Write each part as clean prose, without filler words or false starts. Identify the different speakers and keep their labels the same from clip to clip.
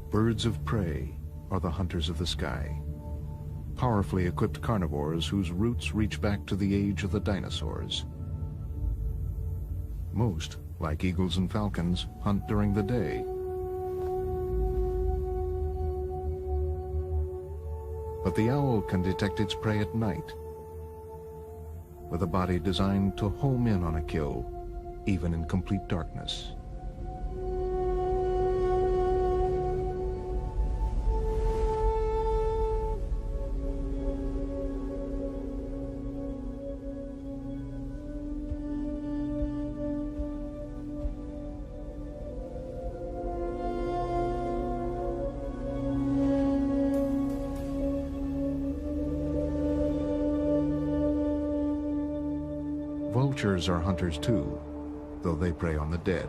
Speaker 1: Birds of prey are the hunters of the sky, powerfully equipped carnivores whose roots reach back to the age of the dinosaurs. Most, like eagles and falcons, hunt during the day. But the owl can detect its prey at night, with a body designed to home in on a kill, even in complete darkness. Vultures are hunters too, though they prey on the dead.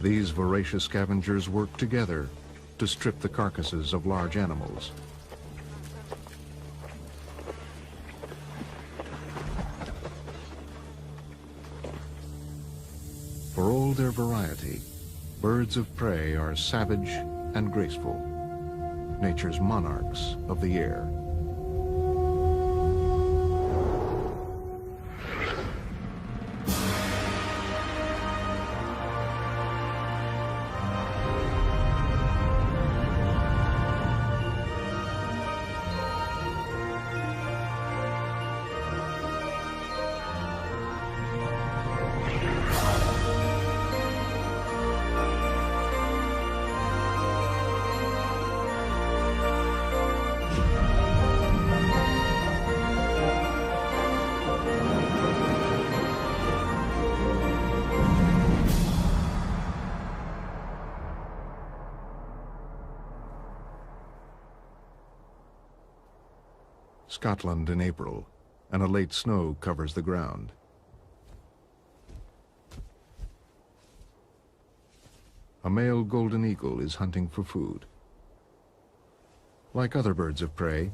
Speaker 1: These voracious scavengers work together to strip the carcasses of large animals. For all their variety, birds of prey are savage and graceful, nature's monarchs of the air. Scotland in April, and a late snow covers the ground. A male golden eagle is hunting for food. Like other birds of prey,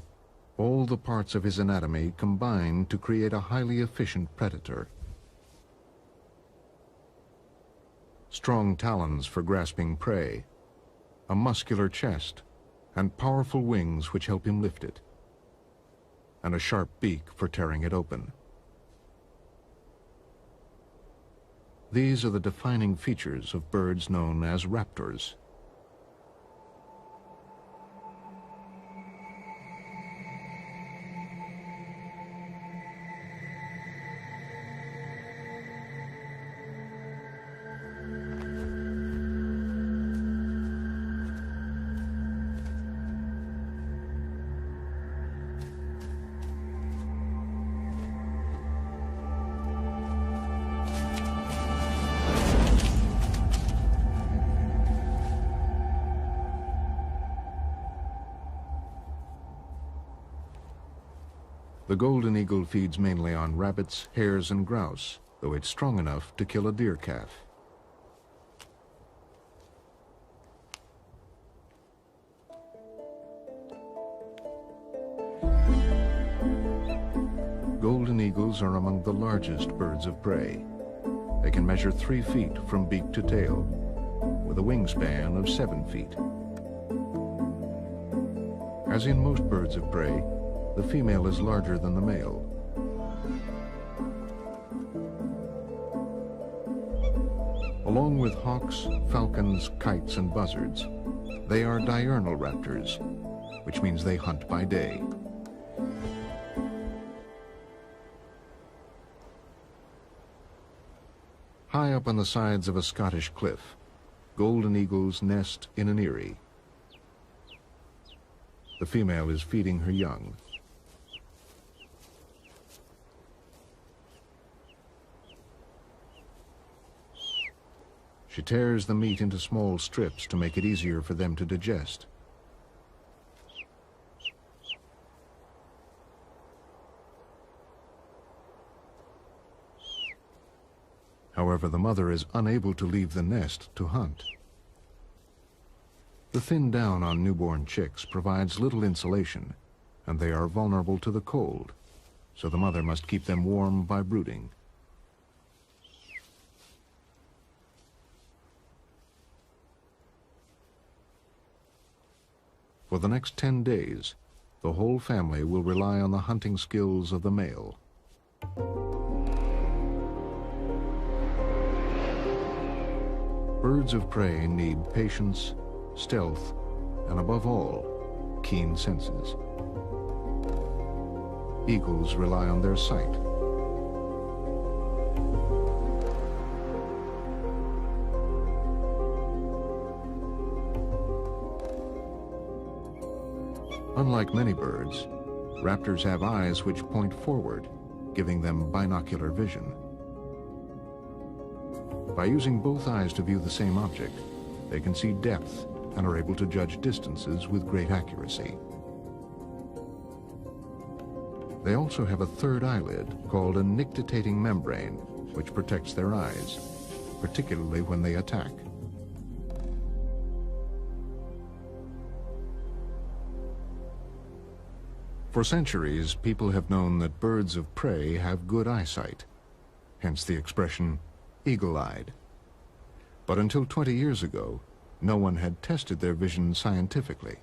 Speaker 1: all the parts of his anatomy combine to create a highly efficient predator. Strong talons for grasping prey, a muscular chest, and powerful wings which help him lift it, and a sharp beak for tearing it open. These are the defining features of birds known as raptors. The golden eagle feeds mainly on rabbits, hares, and grouse, though it's strong enough to kill a deer calf. Golden eagles are among the largest birds of prey. They can measure 3 feet from beak to tail, with a wingspan of 7 feet. As in most birds of prey, the female is larger than the male. Along with hawks, falcons, kites, and buzzards, they are diurnal raptors, which means they hunt by day. High up on the sides of a Scottish cliff, golden eagles nest in an eyrie. The female is feeding her young. She tears the meat into small strips to make it easier for them to digest. However, the mother is unable to leave the nest to hunt. The thin down on newborn chicks provides little insulation, and they are vulnerable to the cold, so the mother must keep them warm by brooding. For the next 10 days, the whole family will rely on the hunting skills of the male. Birds of prey need patience, stealth, and above all, keen senses. Eagles rely on their sight. Unlike many birds, raptors have eyes which point forward, giving them binocular vision. By using both eyes to view the same object, they can see depth and are able to judge distances with great accuracy. They also have a third eyelid called a nictitating membrane, which protects their eyes, particularly when they attack. For centuries, people have known that birds of prey have good eyesight, hence the expression, eagle-eyed. But until 20 years ago, no one had tested their vision scientifically.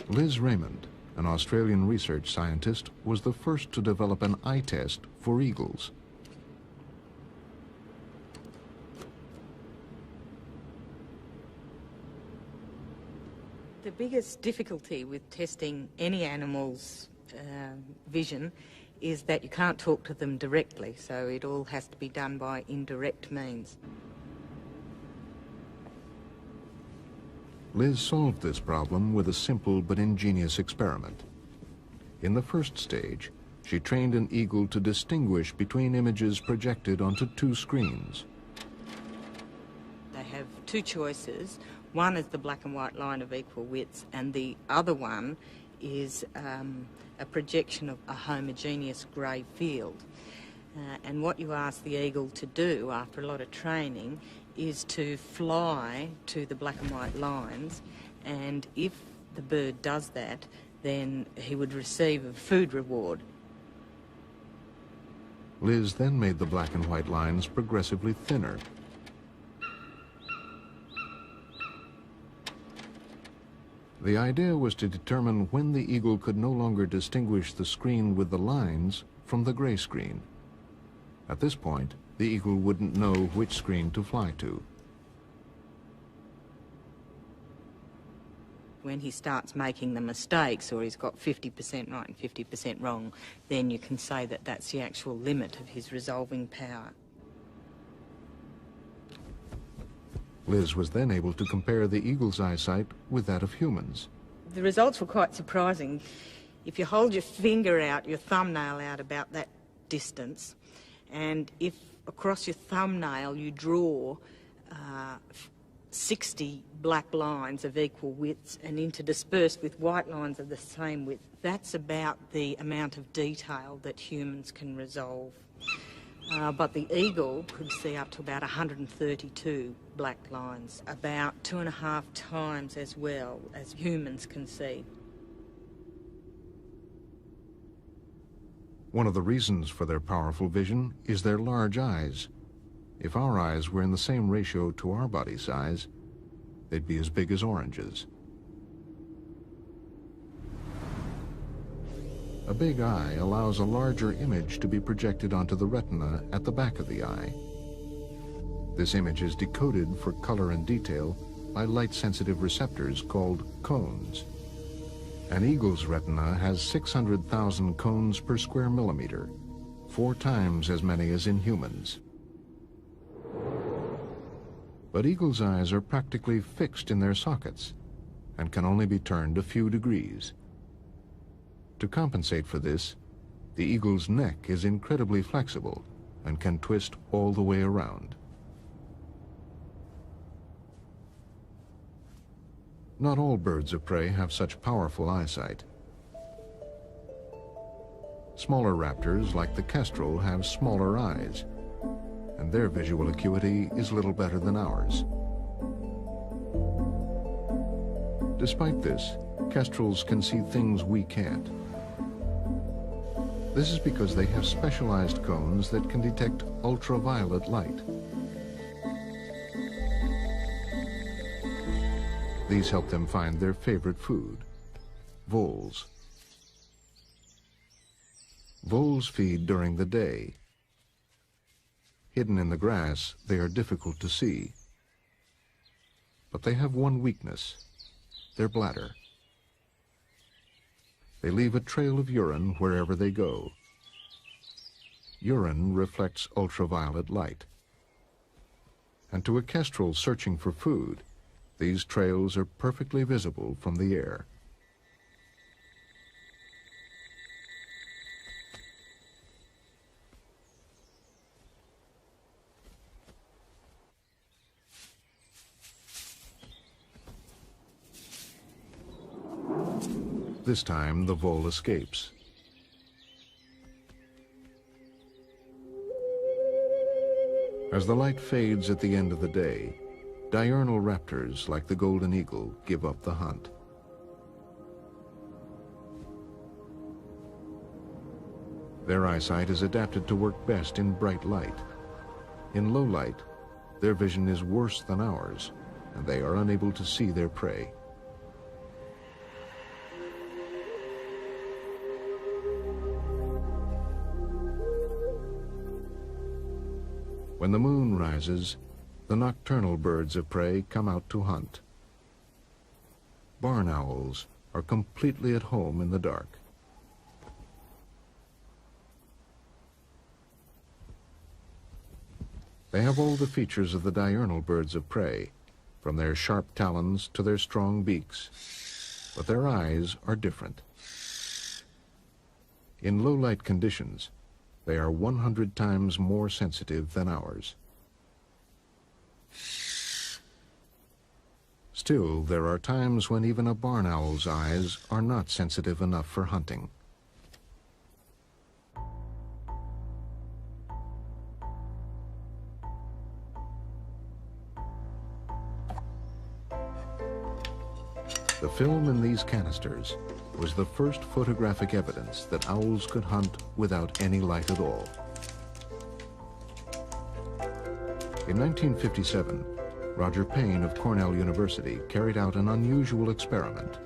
Speaker 1: Liz Raymond, an Australian research scientist, was the first to develop an eye test for eagles.
Speaker 2: The biggest difficulty with testing any animal's vision is that you can't talk to them directly, so it all has to be done by indirect means.
Speaker 1: Liz solved this problem with a simple but ingenious experiment. In the first stage, she trained an eagle to distinguish between images projected onto two screens.
Speaker 2: They have two choices. One is the black and white line of equal widths, and the other one is a projection of a homogeneous grey field. And what you ask the eagle to do after a lot of training is to fly to the black and white lines, and if the bird does that, then he would receive a food reward.
Speaker 1: Liz then made the black and white lines progressively thinner. The idea was to determine when the eagle could no longer distinguish the screen with the lines from the grey screen. At this point, the eagle wouldn't know which screen to fly to.
Speaker 2: When he starts making the mistakes, or he's got 50% right and 50% wrong, then you can say that that's the actual limit of his resolving power.
Speaker 1: Liz was then able to compare the eagle's eyesight with that of humans.
Speaker 2: The results were quite surprising. If you hold your finger out, your thumbnail out about that distance, and if across your thumbnail you draw 60 black lines of equal widths and interdispersed with white lines of the same width, that's about the amount of detail that humans can resolve. But the eagle could see up to about 132 black lines, about 2.5 times as well as humans can see.
Speaker 1: One of the reasons for their powerful vision is their large eyes. If our eyes were in the same ratio to our body size, they'd be as big as oranges. A big eye allows a larger image to be projected onto the retina at the back of the eye. This image is decoded for color and detail by light-sensitive receptors called cones. An eagle's retina has 600,000 cones per square millimeter, 4 times as many as in humans. But eagles' eyes are practically fixed in their sockets and can only be turned a few degrees. To compensate for this, the eagle's neck is incredibly flexible and can twist all the way around. Not all birds of prey have such powerful eyesight. Smaller raptors, like the kestrel, have smaller eyes, and their visual acuity is little better than ours. Despite this, kestrels can see things we can't. This is because they have specialized cones that can detect ultraviolet light. These help them find their favorite food, voles. Voles feed during the day. Hidden in the grass, they are difficult to see. But they have one weakness, their bladder. They leave a trail of urine wherever they go. Urine reflects ultraviolet light. And to a kestrel searching for food, these trails are perfectly visible from the air. This time, the vole escapes. As the light fades at the end of the day, diurnal raptors like the golden eagle give up the hunt. Their eyesight is adapted to work best in bright light. In low light, their vision is worse than ours, and they are unable to see their prey. When the moon rises, the nocturnal birds of prey come out to hunt. Barn owls are completely at home in the dark. They have all the features of the diurnal birds of prey, from their sharp talons to their strong beaks, but their eyes are different. In low-light conditions, they are 100 times more sensitive than ours. Still, there are times when even a barn owl's eyes are not sensitive enough for hunting. The film in these canisters was the first photographic evidence that owls could hunt without any light at all. In 1957, Roger Payne of Cornell University carried out an unusual experiment.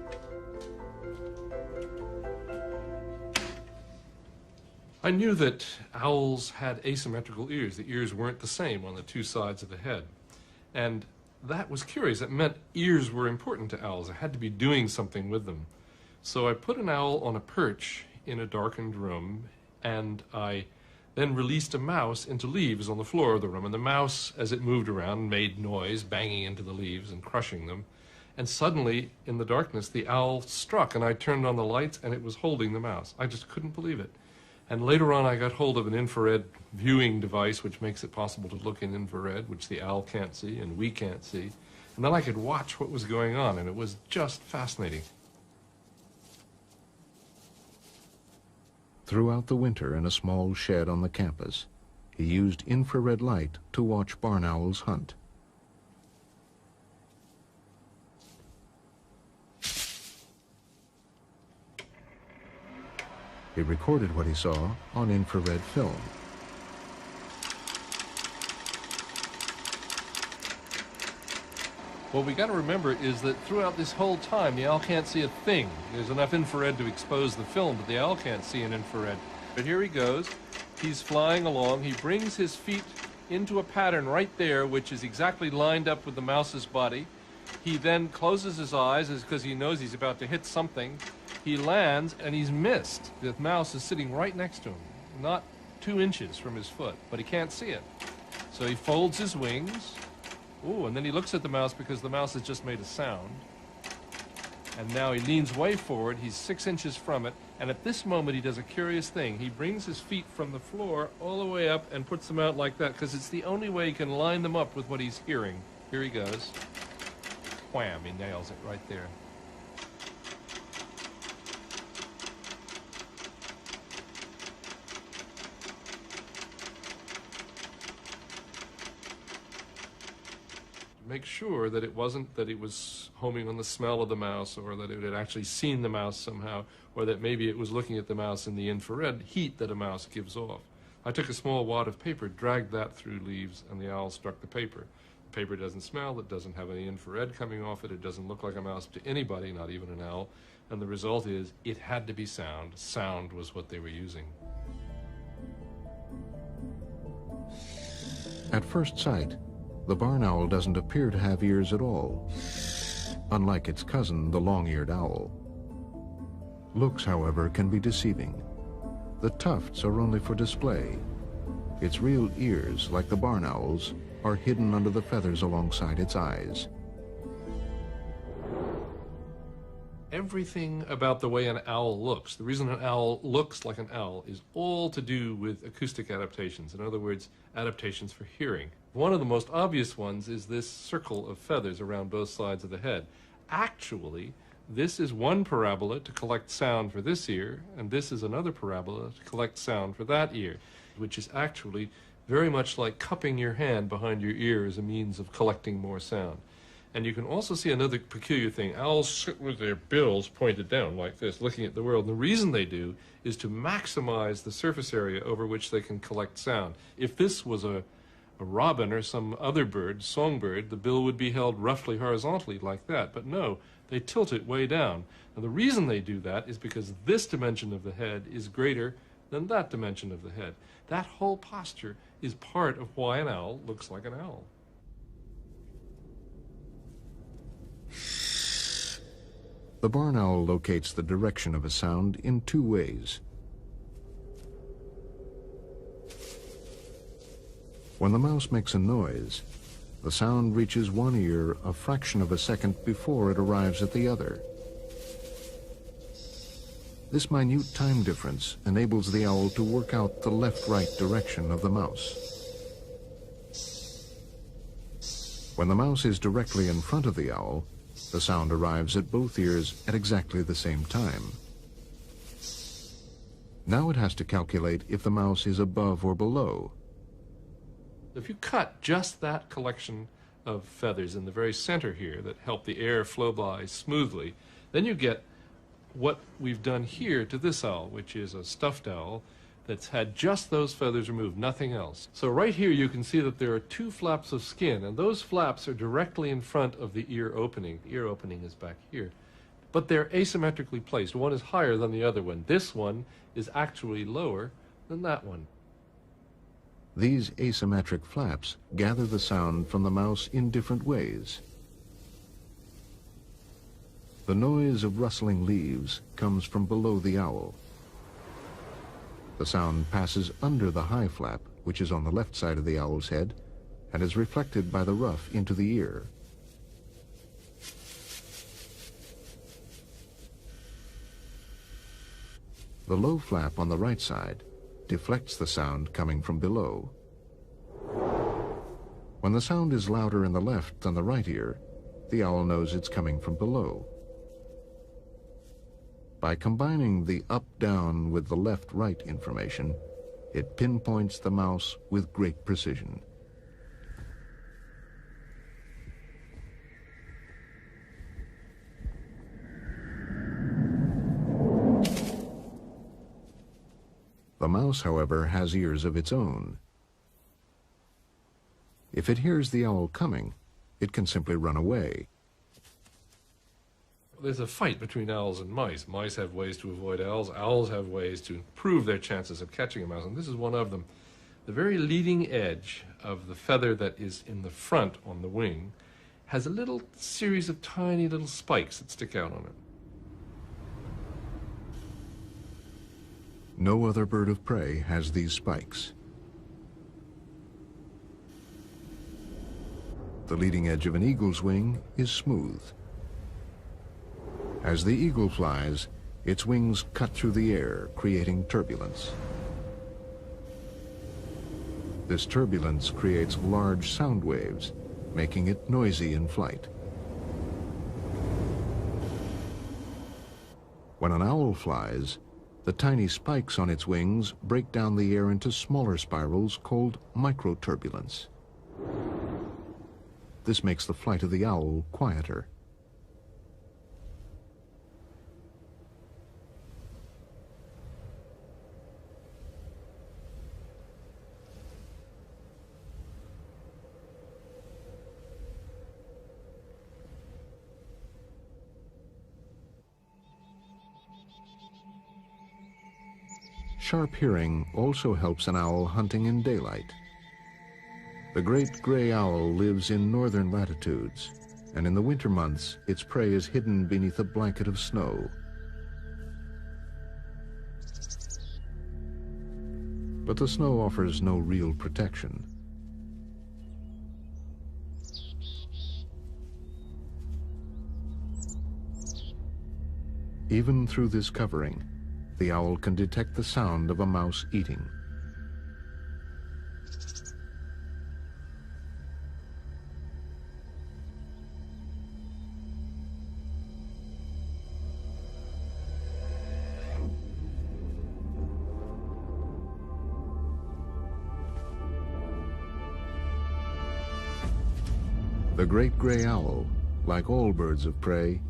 Speaker 3: I knew that owls had asymmetrical ears. The ears weren't the same on the two sides of the head. And that was curious. It meant ears were important to owls. I had to be doing something with them. So I put an owl on a perch in a darkened room, and I then released a mouse into leaves on the floor of the room. And the mouse, as it moved around, made noise, banging into the leaves and crushing them. And suddenly, in the darkness, the owl struck, and I turned on the lights, and it was holding the mouse. I just couldn't believe it. And later on, I got hold of an infrared viewing device, which makes it possible to look in infrared, which the owl can't see and we can't see. And then I could watch what was going on, and it was just fascinating.
Speaker 1: Throughout the winter in a small shed on the campus, he used infrared light to watch barn owls hunt. He recorded what he saw on infrared film.
Speaker 3: What we got to remember is that throughout this whole time, the owl can't see a thing. There's enough infrared to expose the film, but the owl can't see in infrared. But here he goes. He's flying along. He brings his feet into a pattern right there, which is exactly lined up with the mouse's body. He then closes his eyes because he knows he's about to hit something. He lands, and he's missed. The mouse is sitting right next to him, not 2 inches from his foot, but he can't see it. So he folds his wings. Ooh, and then he looks at the mouse because the mouse has just made a sound. And now he leans way forward. He's 6 inches from it. And at this moment, he does a curious thing. He brings his feet from the floor all the way up and puts them out like that because it's the only way he can line them up with what he's hearing. Here he goes. Wham, he nails it right there. Make sure that it wasn't that it was homing on the smell of the mouse, or that it had actually seen the mouse somehow, or that maybe it was looking at the mouse in the infrared heat that a mouse gives off. I took a small wad of paper, dragged that through leaves, and the owl struck the paper. The paper doesn't smell, it doesn't have any infrared coming off it, it doesn't look like a mouse to anybody, not even an owl. And the result is it had to be sound. Sound was what they were using.
Speaker 1: At first sight, the barn owl doesn't appear to have ears at all, unlike its cousin, the long-eared owl. Looks, however, can be deceiving. The tufts are only for display. Its real ears, like the barn owl's, are hidden under the feathers alongside its eyes.
Speaker 3: Everything about the way an owl looks, the reason an owl looks like an owl, is all to do with acoustic adaptations. In other words, adaptations for hearing. One of the most obvious ones is this circle of feathers around both sides of the head. Actually, this is one parabola to collect sound for this ear, and this is another parabola to collect sound for that ear, which is actually very much like cupping your hand behind your ear as a means of collecting more sound. And you can also see another peculiar thing. Owls sit with their bills pointed down like this, looking at the world. And the reason they do is to maximize the surface area over which they can collect sound. If this was a robin or some other bird, songbird, the bill would be held roughly horizontally like that. But no, they tilt it way down. And the reason they do that is because this dimension of the head is greater than that dimension of the head. That whole posture is part of why an owl looks like an owl.
Speaker 1: The barn owl locates the direction of a sound in two ways. When the mouse makes a noise, the sound reaches one ear a fraction of a second before it arrives at the other. This minute time difference enables the owl to work out the left-right direction of the mouse. When the mouse is directly in front of the owl, the sound arrives at both ears at exactly the same time. Now it has to calculate if the mouse is above or below.
Speaker 3: If you cut just that collection of feathers in the very center here that help the air flow by smoothly, then you get what we've done here to this owl, which is a stuffed owl that's had just those feathers removed, nothing else. So right here you can see that there are two flaps of skin, and those flaps are directly in front of the ear opening. The ear opening is back here. But they're asymmetrically placed. One is higher than the other one. This one is actually lower than that one.
Speaker 1: These asymmetric flaps gather the sound from the mouse in different ways. The noise of rustling leaves comes from below the owl. The sound passes under the high flap, which is on the left side of the owl's head, and is reflected by the ruff into the ear. The low flap on the right side deflects the sound coming from below. When the sound is louder in the left than the right ear, the owl knows it's coming from below. By combining the up-down with the left-right information, it pinpoints the mouse with great precision. The mouse, however, has ears of its own. If it hears the owl coming, it can simply run away.
Speaker 3: There's a fight between owls and mice. Mice have ways to avoid owls. Owls have ways to improve their chances of catching a mouse, and this is one of them. The very leading edge of the feather that is in the front on the wing has a little series of tiny little spikes that stick out on it.
Speaker 1: No other bird of prey has these spikes. The leading edge of an eagle's wing is smooth. As the eagle flies, its wings cut through the air, creating turbulence. This turbulence creates large sound waves, making it noisy in flight. When an owl flies, the tiny spikes on its wings break down the air into smaller spirals called microturbulence. This makes the flight of the owl quieter. Sharp hearing also helps an owl hunting in daylight. The great gray owl lives in northern latitudes, and in the winter months, its prey is hidden beneath a blanket of snow. But the snow offers no real protection. Even through this covering, the owl can detect the sound of a mouse eating. The great gray owl, like all birds of prey,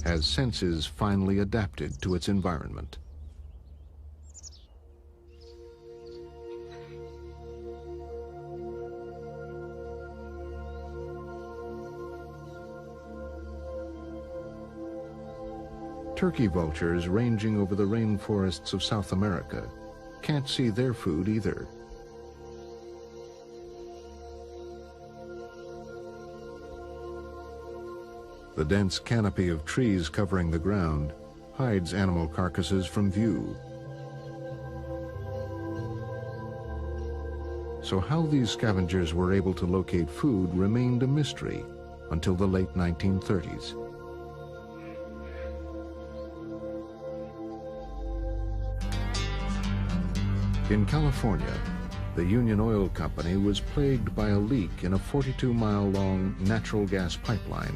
Speaker 1: has senses finely adapted to its environment. Turkey vultures ranging over the rainforests of South America can't see their food either. The dense canopy of trees covering the ground hides animal carcasses from view. So how these scavengers were able to locate food remained a mystery until the late 1930s. In California, the Union Oil Company was plagued by a leak in a 42-mile-long natural gas pipeline.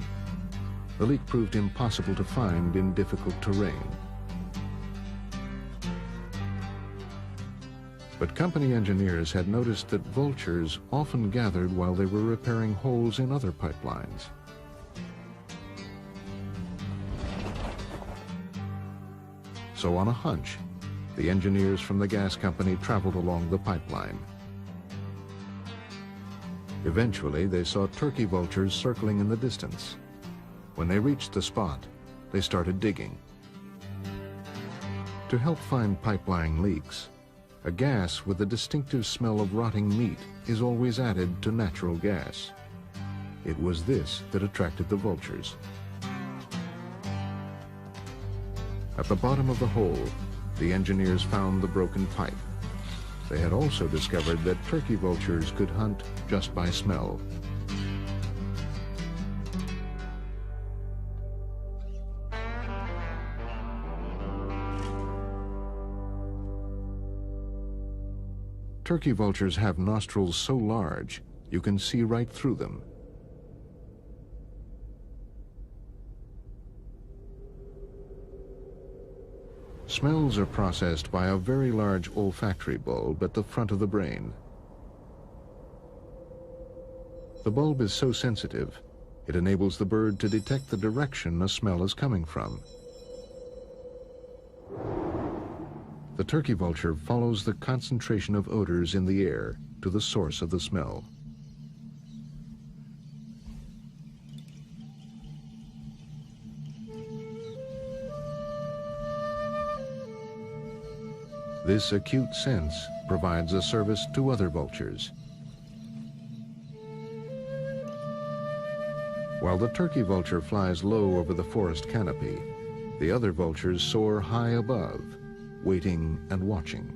Speaker 1: The leak proved impossible to find in difficult terrain. But company engineers had noticed that vultures often gathered while they were repairing holes in other pipelines. So on a hunch, the engineers from the gas company traveled along the pipeline. Eventually, they saw turkey vultures circling in the distance. When they reached the spot, they started digging. To help find pipeline leaks, a gas with a distinctive smell of rotting meat is always added to natural gas. It was this that attracted the vultures. At the bottom of the hole, the engineers found the broken pipe. They had also discovered that turkey vultures could hunt just by smell. Turkey vultures have nostrils so large, you can see right through them. Smells are processed by a very large olfactory bulb at the front of the brain. The bulb is so sensitive, it enables the bird to detect the direction a smell is coming from. The turkey vulture follows the concentration of odors in the air to the source of the smell. This acute sense provides a service to other vultures. While the turkey vulture flies low over the forest canopy, the other vultures soar high above, waiting and watching.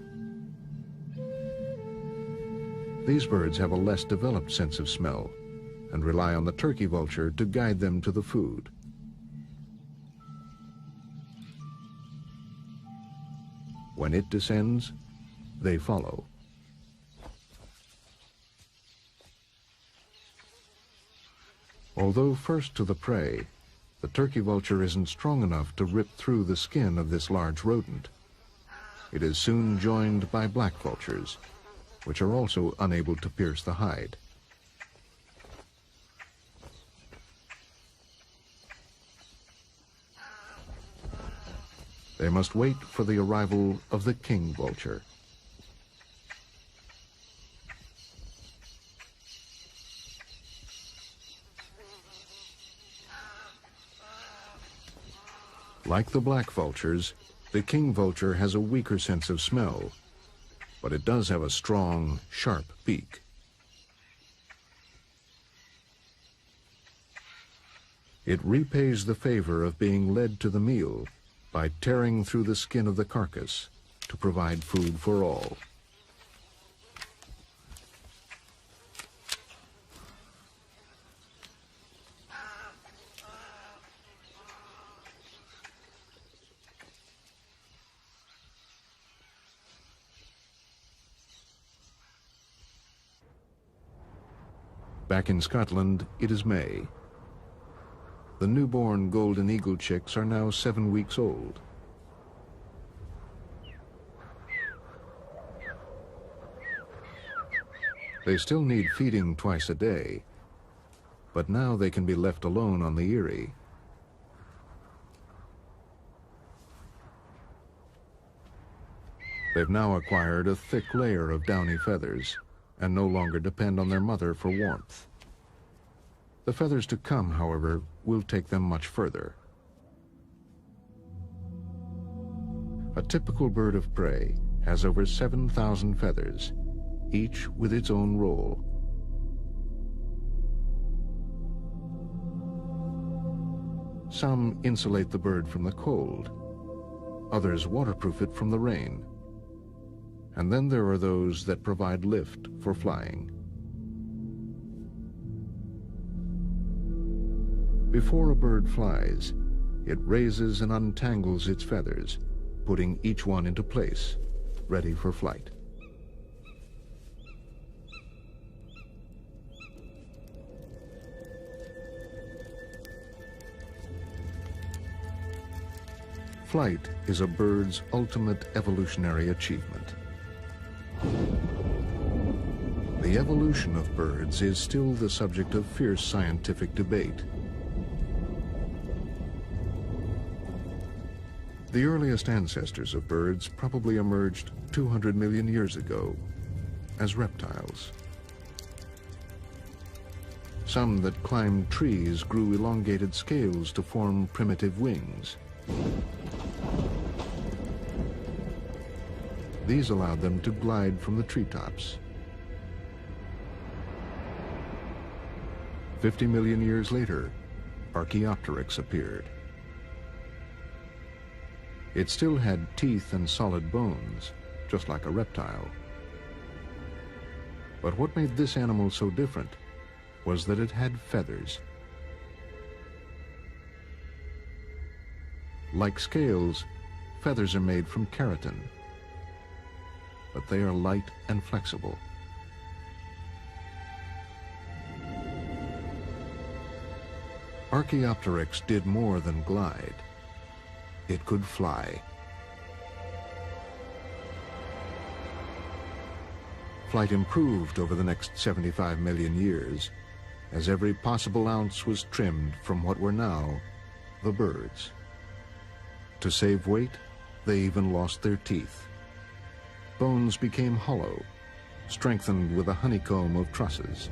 Speaker 1: These birds have a less developed sense of smell and rely on the turkey vulture to guide them to the food. When it descends, they follow. Although first to the prey, the turkey vulture isn't strong enough to rip through the skin of this large rodent. It is soon joined by black vultures, which are also unable to pierce the hide. They must wait for the arrival of the king vulture. Like the black vultures, the king vulture has a weaker sense of smell but it does have a strong, sharp beak. It repays the favor of being led to the meal by tearing through the skin of the carcass to provide food for all. Back in Scotland, it is May. The newborn golden eagle chicks are now 7 weeks old. They still need feeding twice a day, but now they can be left alone on the Erie. They've now acquired a thick layer of downy feathers and no longer depend on their mother for warmth. The feathers to come, however, will take them much further. A typical bird of prey has over 7,000 feathers, each with its own role. Some insulate the bird from the cold, others waterproof it from the rain, and then there are those that provide lift for flying. Before a bird flies, it raises and untangles its feathers, putting each one into place, ready for flight. Flight is a bird's ultimate evolutionary achievement. The evolution of birds is still the subject of fierce scientific debate. The earliest ancestors of birds probably emerged 200 million years ago as reptiles. Some that climbed trees grew elongated scales to form primitive wings. These allowed them to glide from the treetops. 50 million years later, Archaeopteryx appeared. It still had teeth and solid bones, just like a reptile. But what made this animal so different was that it had feathers. Like scales, feathers are made from keratin, but they are light and flexible. Archaeopteryx did more than glide. It could fly. Flight improved over the next 75 million years, as every possible ounce was trimmed from what were now the birds. To save weight, they even lost their teeth. Bones became hollow, strengthened with a honeycomb of trusses.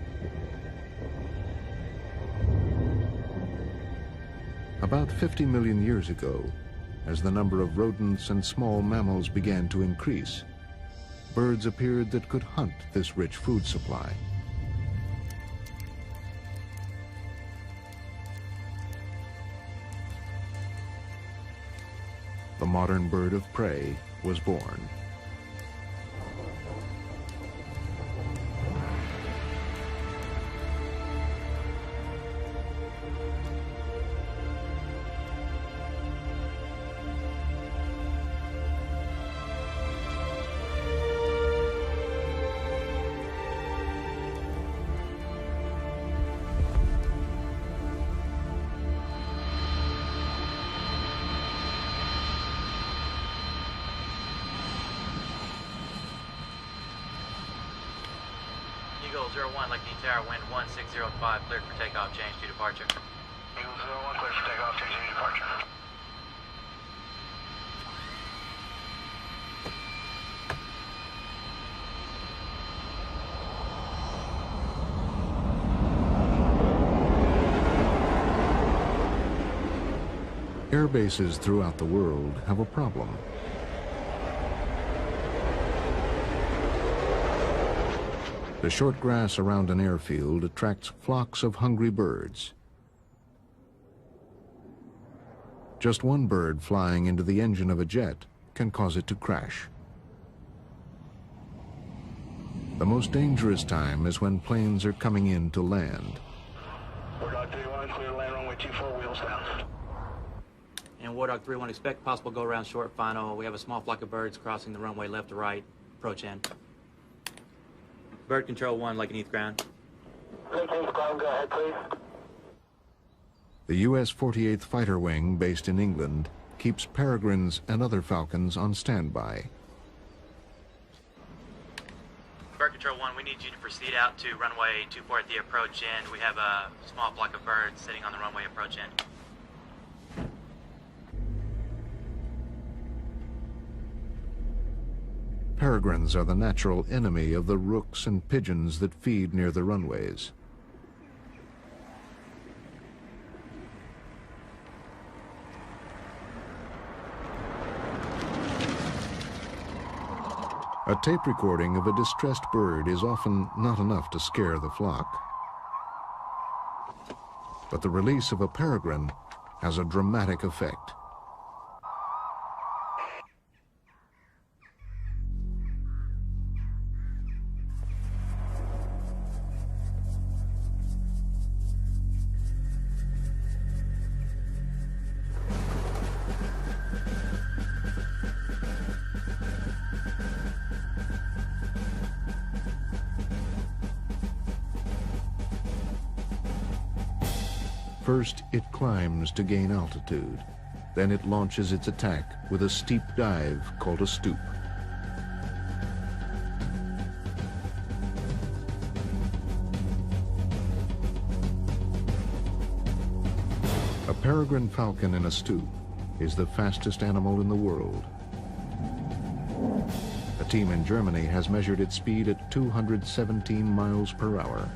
Speaker 1: About 50 million years ago, as the number of rodents and small mammals began to increase, birds appeared that could hunt this rich food supply. The modern bird of prey was born.
Speaker 4: Eagle 01, Lake Tower, wind 1605, cleared for takeoff, change to departure.
Speaker 5: Eagle 01, cleared for takeoff, change to departure.
Speaker 1: Air bases throughout the world have a problem. The short grass around an airfield attracts flocks of hungry birds. Just one bird flying into the engine of a jet can cause it to crash. The most dangerous time is when planes are coming in to land.
Speaker 5: War Dog 3-1, clear land runway 24, wheels down.
Speaker 4: And War Dog 3-1, expect possible go-around short final. We have a small flock of birds crossing the runway left to right. Approach in. Bird control 1, Lake and Heath ground.
Speaker 5: Lake and Heath ground, go ahead, please.
Speaker 1: The U.S. 48th Fighter Wing, based in England, keeps peregrines and other falcons on standby.
Speaker 4: Bird control 1, we need you to proceed out to runway 24 at the approach end. We have a small flock of birds sitting on the runway approach end.
Speaker 1: Peregrines are the natural enemy of the rooks and pigeons that feed near the runways. A tape recording of a distressed bird is often not enough to scare the flock. But the release of a peregrine has a dramatic effect. First, it climbs to gain altitude. Then it launches its attack with a steep dive called a stoop. A peregrine falcon in a stoop is the fastest animal in the world. A team in Germany has measured its speed at 217 miles per hour.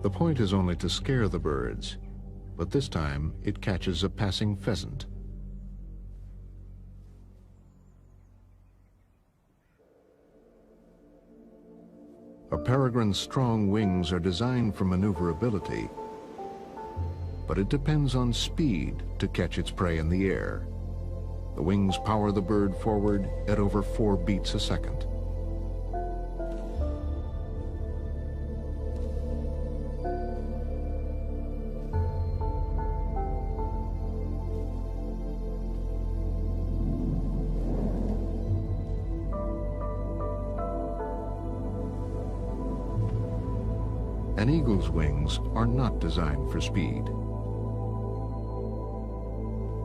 Speaker 1: The point is only to scare the birds, but this time it catches a passing pheasant. A peregrine's strong wings are designed for maneuverability, but it depends on speed to catch its prey in the air. The wings power the bird forward at over 4 beats a second. An eagle's wings are not designed for speed.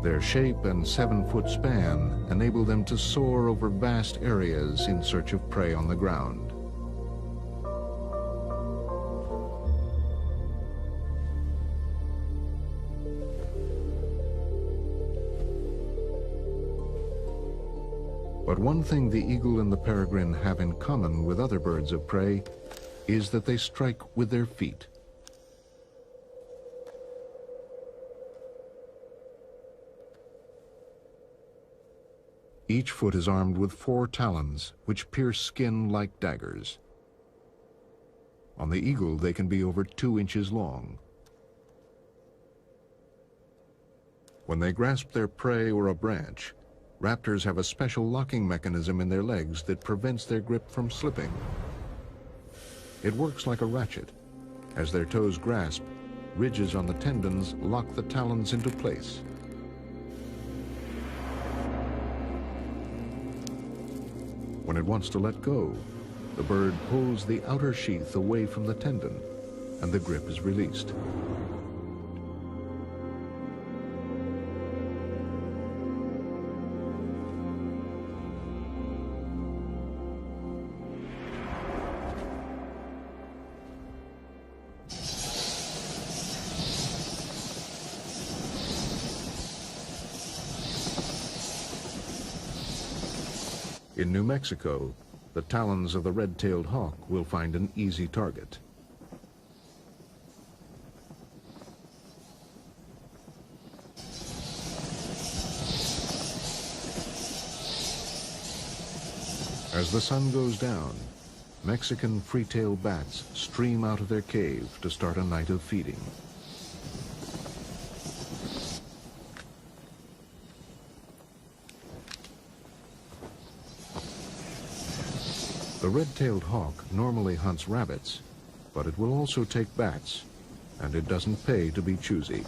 Speaker 1: Their shape and 7-foot span enable them to soar over vast areas in search of prey on the ground. But one thing the eagle and the peregrine have in common with other birds of prey is that they strike with their feet. Each foot is armed with 4 talons, which pierce skin like daggers. On the eagle, they can be over 2 inches long. When they grasp their prey or a branch, raptors have a special locking mechanism in their legs that prevents their grip from slipping. It works like a ratchet. As their toes grasp, ridges on the tendons lock the talons into place. When it wants to let go, the bird pulls the outer sheath away from the tendon, and the grip is released. In New Mexico, the talons of the red-tailed hawk will find an easy target. As the sun goes down, Mexican free-tailed bats stream out of their cave to start a night of feeding. The red-tailed hawk normally hunts rabbits, but it will also take bats, and it doesn't pay to be choosy.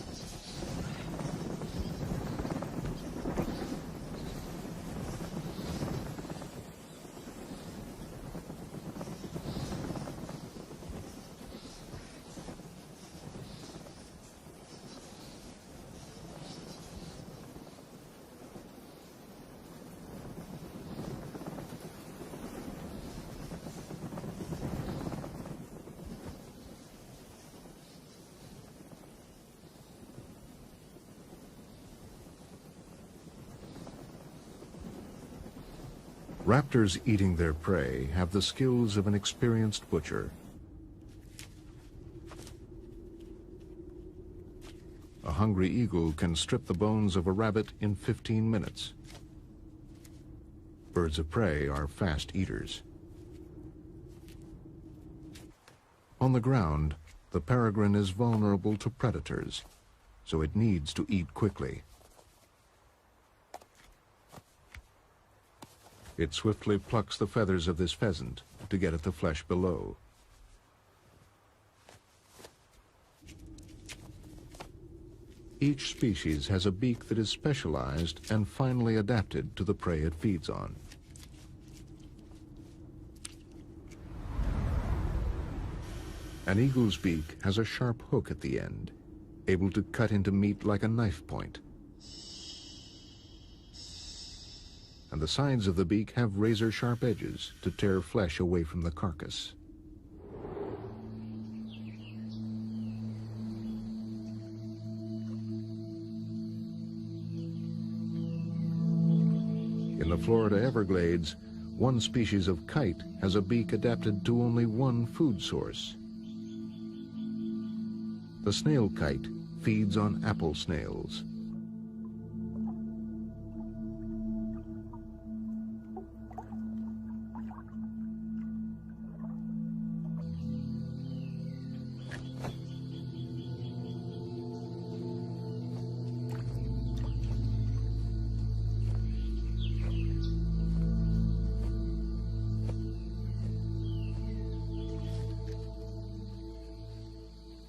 Speaker 1: Raptors eating their prey have the skills of an experienced butcher. A hungry eagle can strip the bones of a rabbit in 15 minutes. Birds of prey are fast eaters. On the ground, the peregrine is vulnerable to predators, so it needs to eat quickly. It swiftly plucks the feathers of this pheasant to get at the flesh below. Each species has a beak that is specialized and finely adapted to the prey it feeds on. An eagle's beak has a sharp hook at the end, able to cut into meat like a knife point. And the sides of the beak have razor-sharp edges to tear flesh away from the carcass. In the Florida Everglades, one species of kite has a beak adapted to only one food source. The snail kite feeds on apple snails.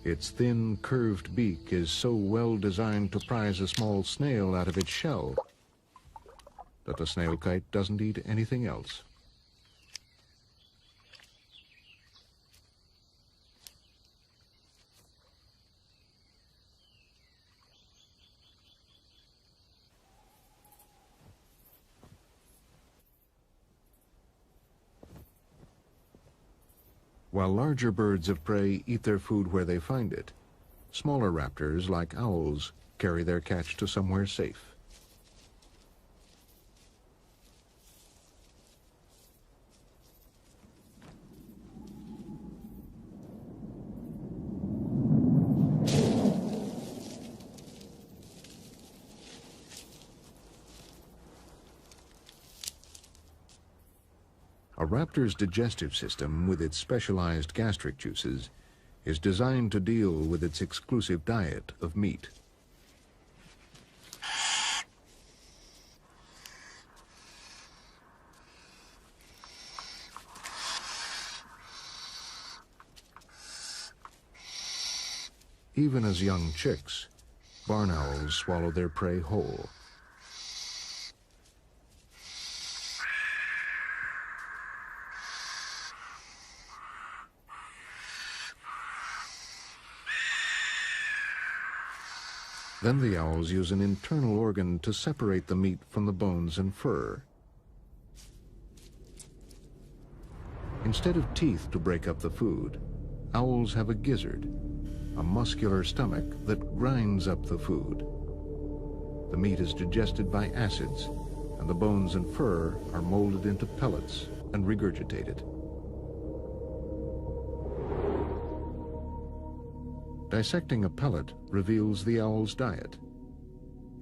Speaker 1: Its thin, curved beak is so well designed to prise a small snail out of its shell that the snail kite doesn't eat anything else. While larger birds of prey eat their food where they find it, smaller raptors, like owls, carry their catch to somewhere safe. A raptor's digestive system, with its specialized gastric juices, is designed to deal with its exclusive diet of meat. Even as young chicks, barn owls swallow their prey whole. Then the owls use an internal organ to separate the meat from the bones and fur. Instead of teeth to break up the food, owls have a gizzard, a muscular stomach that grinds up the food. The meat is digested by acids, and the bones and fur are molded into pellets and regurgitated. Dissecting a pellet reveals the owl's diet.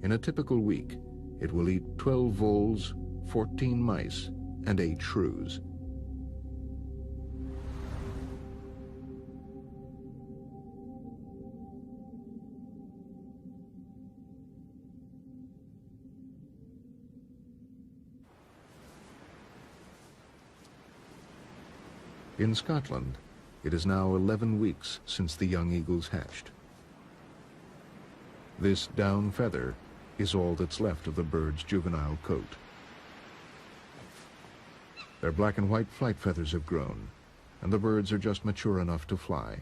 Speaker 1: In a typical week, it will eat 12 voles, 14 mice, and 8 shrews. In Scotland, it is now 11 weeks since the young eagles hatched. This down feather is all that's left of the bird's juvenile coat. Their black and white flight feathers have grown, and the birds are just mature enough to fly.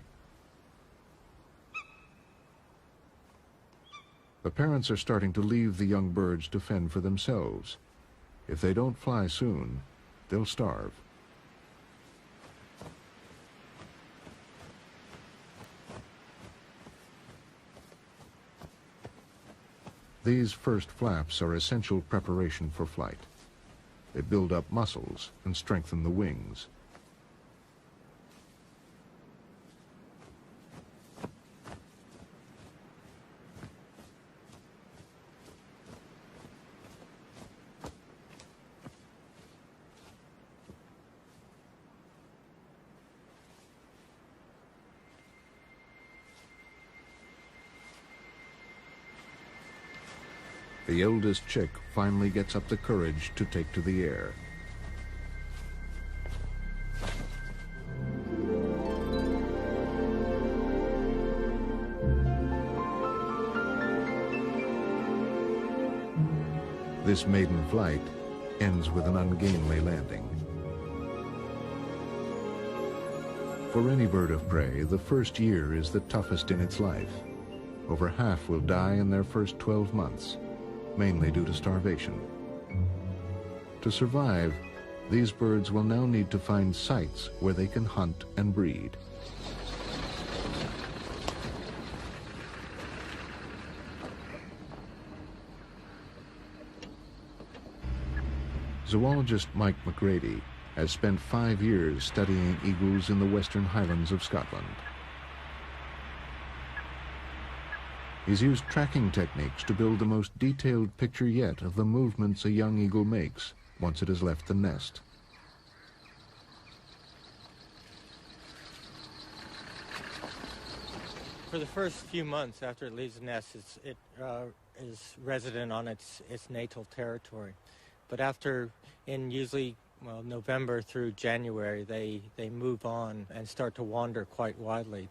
Speaker 1: The parents are starting to leave the young birds to fend for themselves. If they don't fly soon, they'll starve. These first flaps are essential preparation for flight. They build up muscles and strengthen the wings. The eldest chick finally gets up the courage to take to the air. This maiden flight ends with an ungainly landing. For any bird of prey, the first year is the toughest in its life. Over half will die in their first 12 months. Mainly due to starvation. To survive, these birds will now need to find sites where they can hunt and breed. Zoologist Mike McGrady has spent 5 years studying eagles in the Western Highlands of Scotland. He's used tracking techniques to build the most detailed picture yet of the movements a young eagle makes once it has left the nest.
Speaker 6: For the first few months after it leaves the nest, it is resident on its natal territory. But in usually November through January, they move on and start to wander quite widely.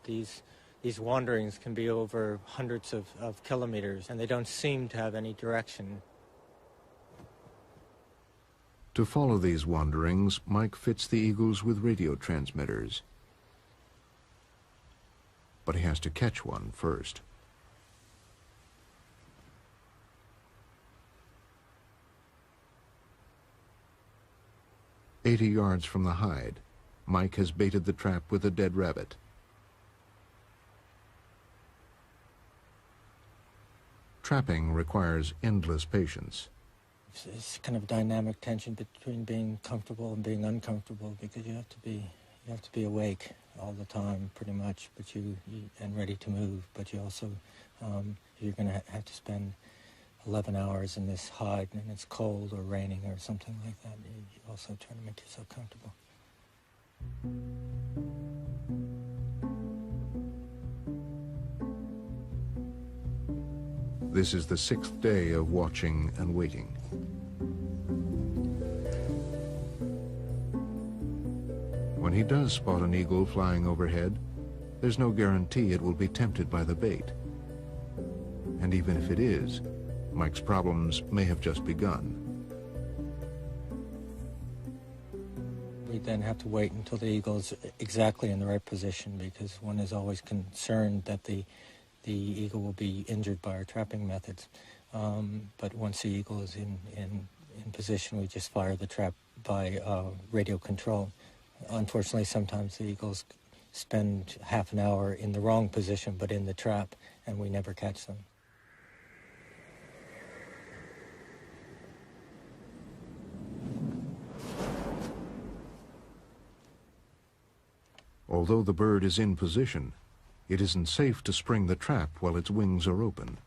Speaker 6: These wanderings can be over hundreds of kilometers, and they don't seem to have any direction.
Speaker 1: To follow these wanderings, Mike fits the eagles with radio transmitters. But he has to catch one first. "80 yards from the hide, Mike has baited the trap with a dead rabbit. Trapping requires endless patience.
Speaker 6: It's kind of dynamic tension between being comfortable and being uncomfortable, because you have to be awake all the time, pretty much, and ready to move. But you also you're going to have to spend 11 hours in this hide, and it's cold or raining or something like that. You also try to make yourself comfortable.
Speaker 1: This is the 6th day of watching and waiting. When he does spot an eagle flying overhead, there's no guarantee it will be tempted by the bait. And even if it is, Mike's problems may have just begun.
Speaker 6: We then have to wait until the eagle is exactly in the right position, because one is always concerned that the eagle will be injured by our trapping methods. But once the eagle is in position, we just fire the trap by radio control. Unfortunately, sometimes the eagles spend half an hour in the wrong position, but in the trap, and we never catch them.
Speaker 1: Although the bird is in position, it isn't safe to spring the trap while its wings are open.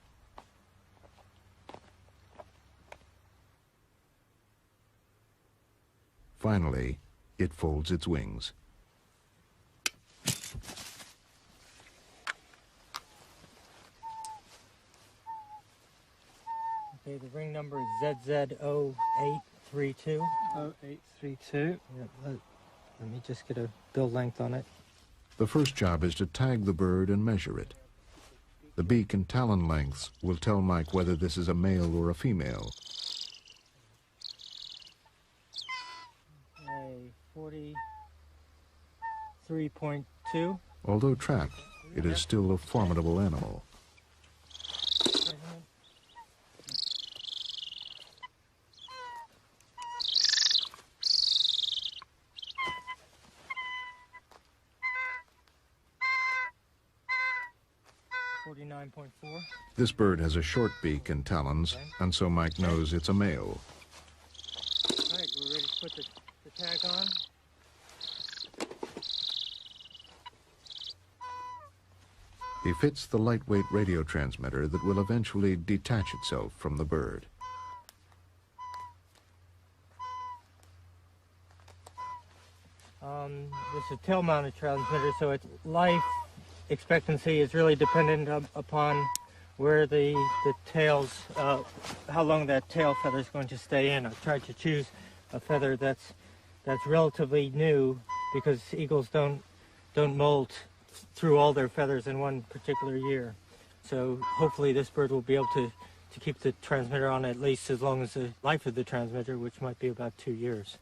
Speaker 1: Finally, it folds its wings.
Speaker 6: Okay, the ring number is ZZ0832.
Speaker 7: 0832.
Speaker 6: Yeah, let me just get a bill length on it.
Speaker 1: The first job is to tag the bird and measure it. The beak and talon lengths will tell Mike whether this is a male or a female.
Speaker 6: Okay, 43.2.
Speaker 1: Although trapped, it is still a formidable animal. 49.4. This bird has a short beak and talons, and so Mike knows it's a male.
Speaker 6: All right, we're ready to put the tag on.
Speaker 1: He fits the lightweight radio transmitter that will eventually detach itself from the bird.
Speaker 6: This is a tail-mounted transmitter, so its life expectancy is really dependent upon where the tails, how long that tail feather is going to stay in. I've tried to choose a feather that's relatively new, because eagles don't molt through all their feathers in one particular year. So hopefully this bird will be able to keep the transmitter on at least as long as the life of the transmitter, which might be about 2 years.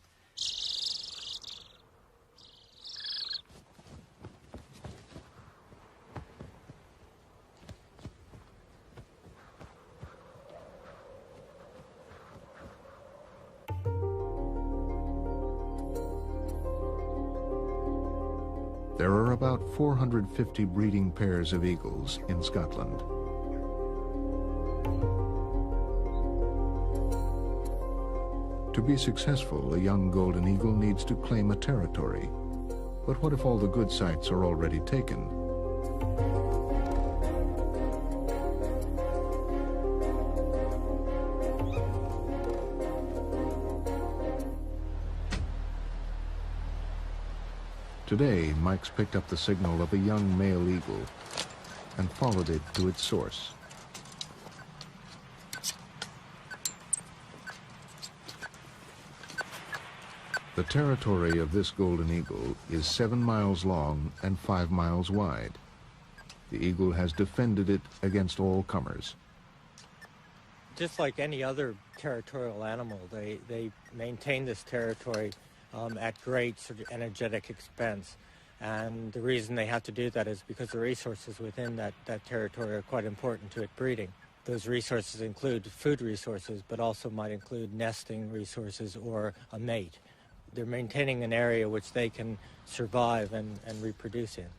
Speaker 1: There are about 450 breeding pairs of eagles in Scotland. To be successful, a young golden eagle needs to claim a territory. But what if all the good sites are already taken? Today, Mike's picked up the signal of a young male eagle and followed it to its source. The territory of this golden eagle is 7 miles long and 5 miles wide. The eagle has defended it against all comers.
Speaker 6: Just like any other territorial animal, they maintain this territory at great sort of energetic expense. And the reason they have to do that is because the resources within that territory are quite important to it breeding. Those resources include food resources, but also might include nesting resources or a mate. They're maintaining an area which they can survive and reproduce in.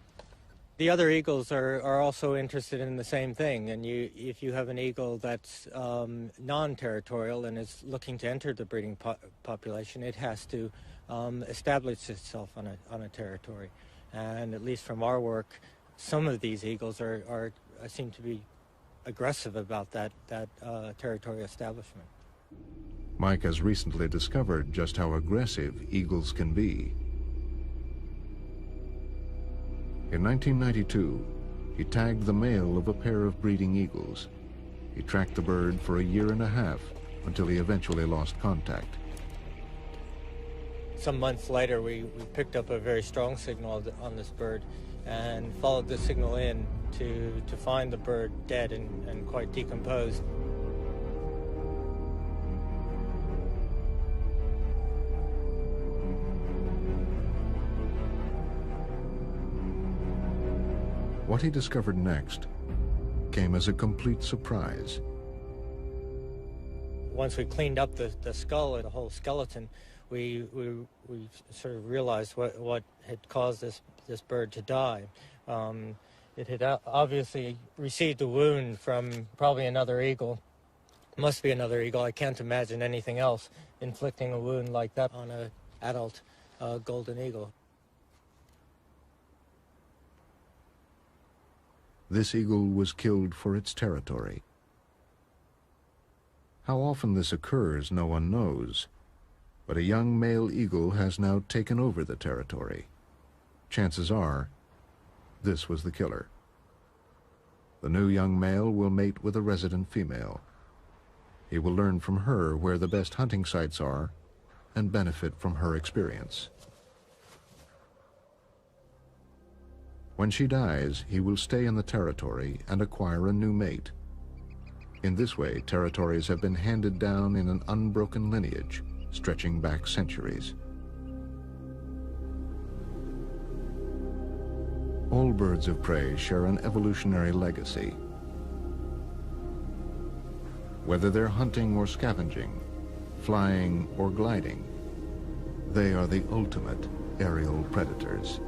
Speaker 6: The other eagles are also interested in the same thing, and if you have an eagle that's non-territorial and is looking to enter the breeding population, it has to establish itself on a territory. And at least from our work, some of these eagles seem to be aggressive about that territory establishment.
Speaker 1: Mike has recently discovered just how aggressive eagles can be. In 1992, he tagged the male of a pair of breeding eagles. He tracked the bird for a year and a half until he eventually lost contact.
Speaker 6: Some months later, we picked up a very strong signal on this bird and followed the signal in to find the bird dead and quite decomposed.
Speaker 1: What he discovered next came as a complete surprise.
Speaker 6: Once we cleaned up the skull and the whole skeleton, we sort of realized what had caused this bird to die. It had obviously received a wound from probably another eagle. Must be another eagle. I can't imagine anything else inflicting a wound like that on an adult golden eagle.
Speaker 1: This eagle was killed for its territory. How often this occurs, no one knows. But a young male eagle has now taken over the territory. Chances are, this was the killer. The new young male will mate with a resident female. He will learn from her where the best hunting sites are and benefit from her experience. When she dies, he will stay in the territory and acquire a new mate. In this way, territories have been handed down in an unbroken lineage, stretching back centuries. All birds of prey share an evolutionary legacy. Whether they're hunting or scavenging, flying or gliding, they are the ultimate aerial predators.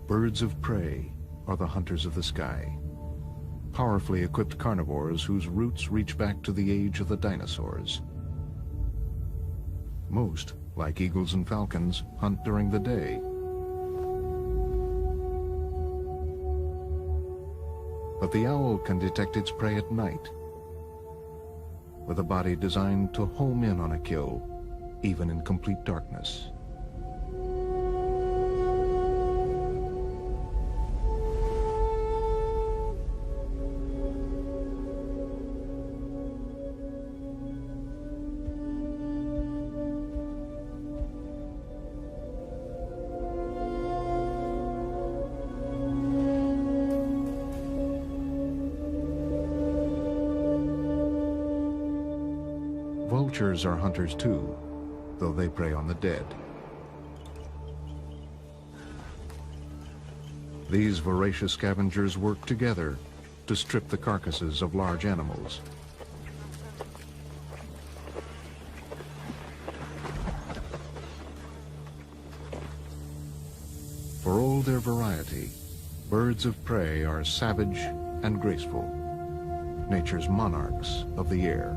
Speaker 1: Birds of prey are the hunters of the sky, powerfully equipped carnivores whose roots reach back to the age of the dinosaurs. Most, like eagles and falcons, hunt during the day. But the owl can detect its prey at night, with a body designed to home in on a kill, even in complete darkness. Vultures are hunters too, though they prey on the dead. These voracious scavengers work together to strip the carcasses of large animals. For all their variety, birds of prey are savage and graceful, nature's monarchs of the air.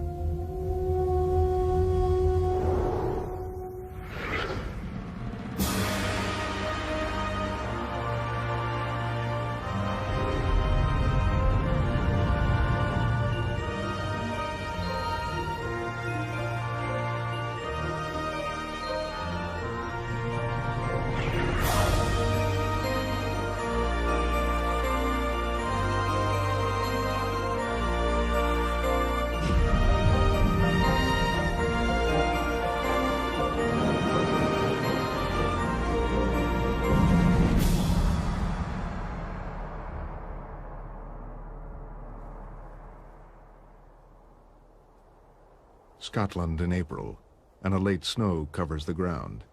Speaker 1: Scotland in April, and a late snow covers the ground.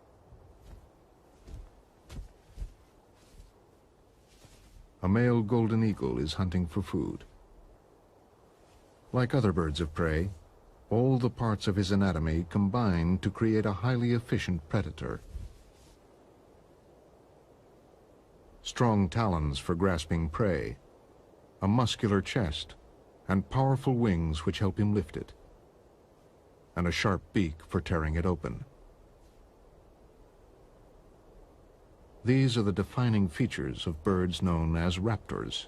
Speaker 1: A male golden eagle is hunting for food. Like other birds of prey, all the parts of his anatomy combine to create a highly efficient predator. Strong talons for grasping prey, a muscular chest, and powerful wings which help him lift it, and a sharp beak for tearing it open. These are the defining features of birds known as raptors.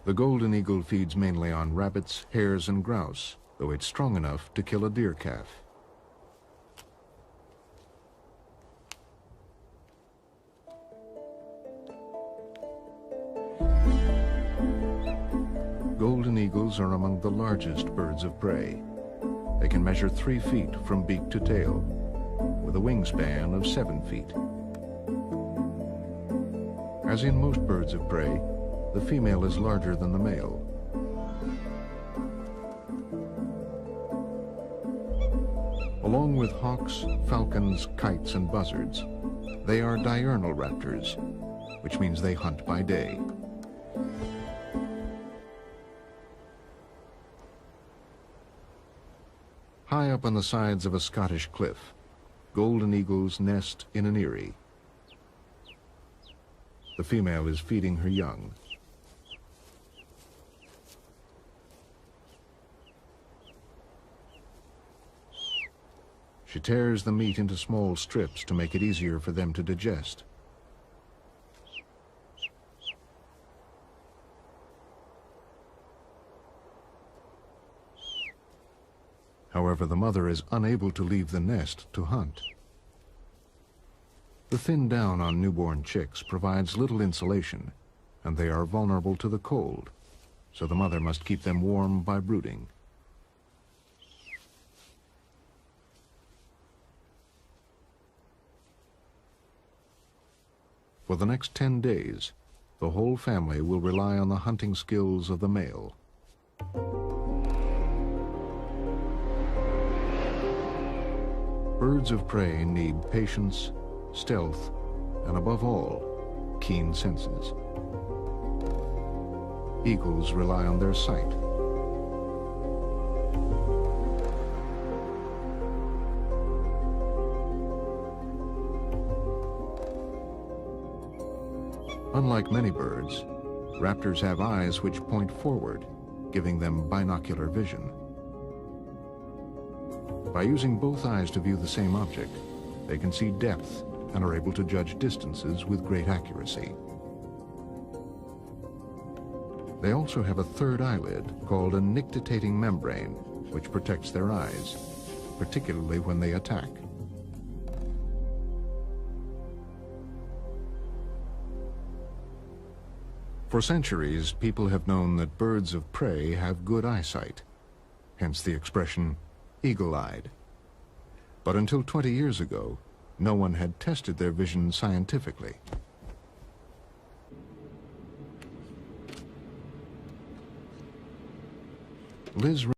Speaker 1: The golden eagle feeds mainly on rabbits, hares, and grouse, though it's strong enough to kill a deer calf. Golden eagles are among the largest birds of prey. They can measure 3 feet from beak to tail, with a wingspan of 7 feet. As in most birds of prey, the female is larger than the male. Along with hawks, falcons, kites, and buzzards, they are diurnal raptors, which means they hunt by day. High up on the sides of a Scottish cliff, golden eagles nest in an eyrie. The female is feeding her young. She tears the meat into small strips to make it easier for them to digest. However, the mother is unable to leave the nest to hunt. The thin down on newborn chicks provides little insulation, and they are vulnerable to the cold, so the mother must keep them warm by brooding. For the next 10 days, the whole family will rely on the hunting skills of the male. Birds of prey need patience, stealth, and above all, keen senses. Eagles rely on their sight. Unlike many birds, raptors have eyes which point forward, giving them binocular vision. By using both eyes to view the same object, they can see depth and are able to judge distances with great accuracy. They also have a third eyelid called a nictitating membrane, which protects their eyes, particularly when they attack. For centuries, people have known that birds of prey have good eyesight, hence the expression eagle-eyed. But until 20 years ago, no one had tested their vision scientifically. Liz